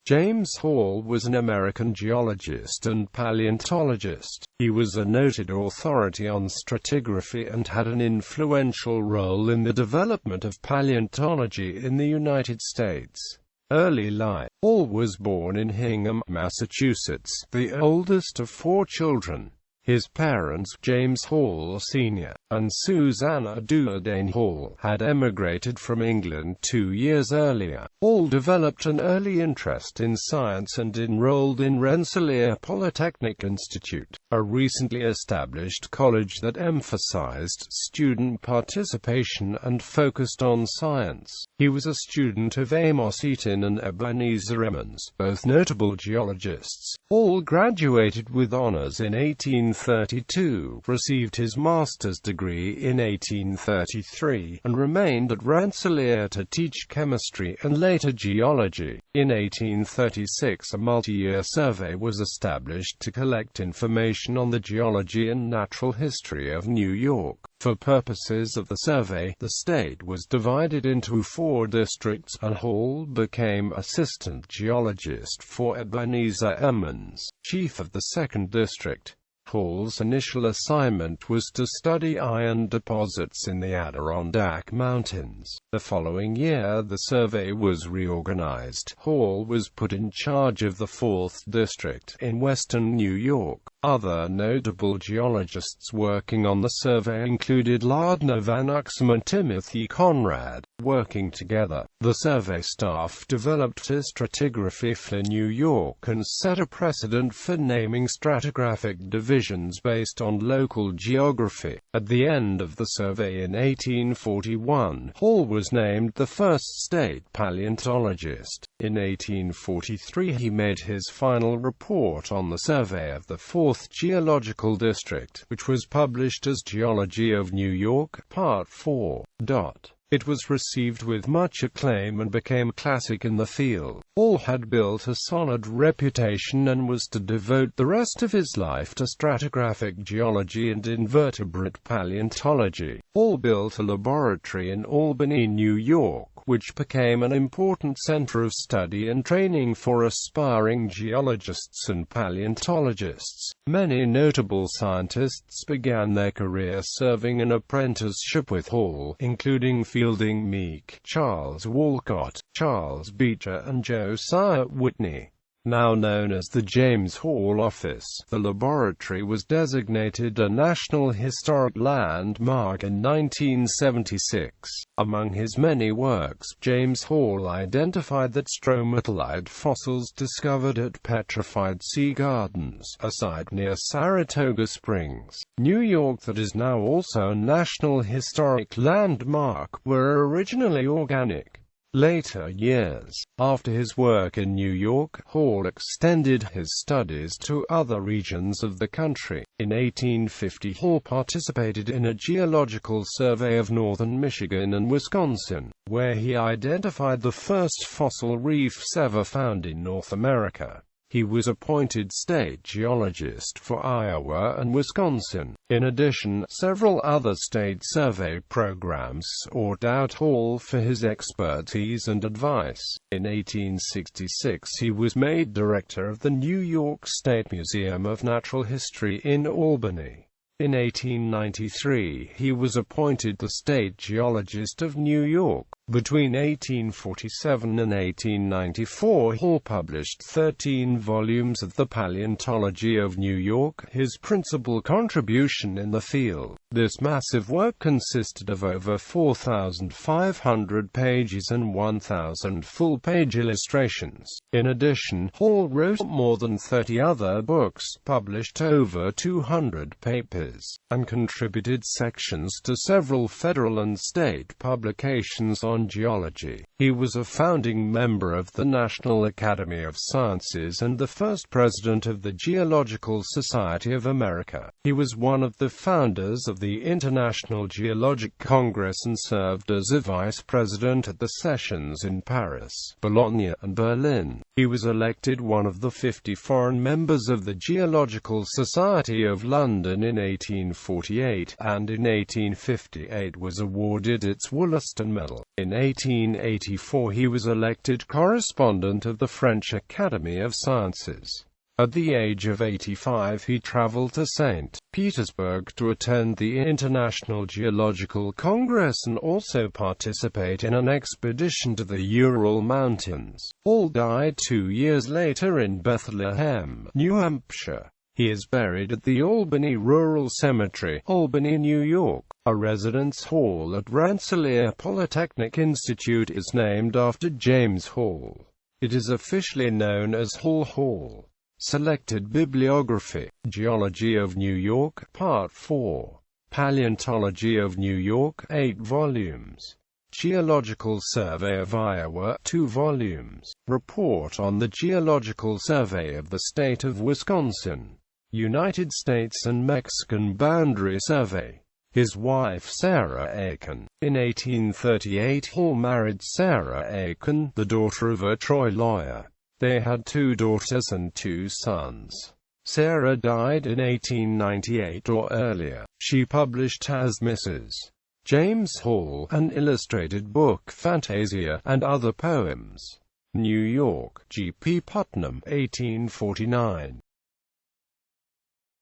James Hall was an American geologist and paleontologist. He was a noted authority on stratigraphy and had an influential role in the development of paleontology in the United States. Early life. Hall was born in Hingham, Massachusetts, the oldest of 4 children. His parents, James Hall Sr. and Susanna Durdane Hall, had emigrated from England 2 years earlier. Hall developed an early interest in science and enrolled in Rensselaer Polytechnic Institute, a recently established college that emphasized student participation and focused on science. He was a student of Amos Eaton and Ebenezer Emmons, both notable geologists. Hall graduated with honors in 1832, received his master's degree in 1833, and remained at Rensselaer to teach chemistry and later geology. In 1836, a multi-year survey was established to collect information on the geology and natural history of New York. For purposes of the survey, the state was divided into 4 districts, and Hall became assistant geologist for Ebenezer Emmons, chief of the 2nd district. Hall's initial assignment was to study iron deposits in the Adirondack Mountains. The following year the survey was reorganized. Hall was put in charge of the 4th district, in western New York. Other notable geologists working on the survey included Lardner Van Uxem and Timothy Conrad. Working together, the survey staff developed a stratigraphy for New York and set a precedent for naming stratigraphic divisions based on local geography. At the end of the survey in 1841, Hall was named the first state paleontologist. In 1843 he made his final report on the survey of the 4th Geological District, which was published as Geology of New York, Part 4. It was received with much acclaim and became a classic in the field. Hall had built a solid reputation and was to devote the rest of his life to stratigraphic geology and invertebrate paleontology. Hall built a laboratory in Albany, New York, which became an important center of study and training for aspiring geologists and paleontologists. Many notable scientists began their career serving an apprenticeship with Hall, including Fielding Meek, Charles Walcott, Charles Beecher and Josiah Whitney. Now known as the James Hall Office, the laboratory was designated a National Historic Landmark in 1976. Among his many works, James Hall identified that stromatolite fossils discovered at Petrified Sea Gardens, a site near Saratoga Springs, New York that is now also a National Historic Landmark, were originally organic. Later years, after his work in New York, Hall extended his studies to other regions of the country. In 1850, Hall participated in a geological survey of northern Michigan and Wisconsin, where he identified the first fossil reefs ever found in North America. He was appointed state geologist for Iowa and Wisconsin. In addition, several other state survey programs sought out Hall for his expertise and advice. In 1866 he was made director of the New York State Museum of Natural History in Albany. In 1893 he was appointed the state geologist of New York. Between 1847 and 1894 Hall published 13 volumes of the Paleontology of New York, his principal contribution in the field. This massive work consisted of over 4,500 pages and 1,000 full-page illustrations. In addition, Hall wrote more than 30 other books, published over 200 papers, and contributed sections to several federal and state publications on geology. He was a founding member of the National Academy of Sciences and the first president of the Geological Society of America. He was one of the founders of the International Geologic Congress and served as a vice president at the sessions in Paris, Bologna, and Berlin. He was elected one of the 50 foreign members of the Geological Society of London in 1848, and in 1858 was awarded its Wollaston Medal. In 1880 1884 he was elected correspondent of the French Academy of Sciences. At the age of 85 he traveled to St. Petersburg to attend the International Geological Congress and also participate in an expedition to the Ural Mountains. Hall died 2 years later in Bethlehem, New Hampshire. He is buried at the Albany Rural Cemetery, Albany, New York. A residence hall at Rensselaer Polytechnic Institute is named after James Hall. It is officially known as Hall Hall. Selected bibliography. Geology of New York, Part 4. Paleontology of New York, 8 volumes. Geological Survey of Iowa, 2 volumes. Report on the Geological Survey of the State of Wisconsin. United States and Mexican Boundary Survey. His wife Sarah Aiken. In 1838 Hall married Sarah Aiken, the daughter of a Troy lawyer. They had 2 daughters and 2 sons. Sarah died in 1898 or earlier. She published as Mrs. James Hall, an illustrated book Fantasia, and other poems. New York, G. P. Putnam, 1849.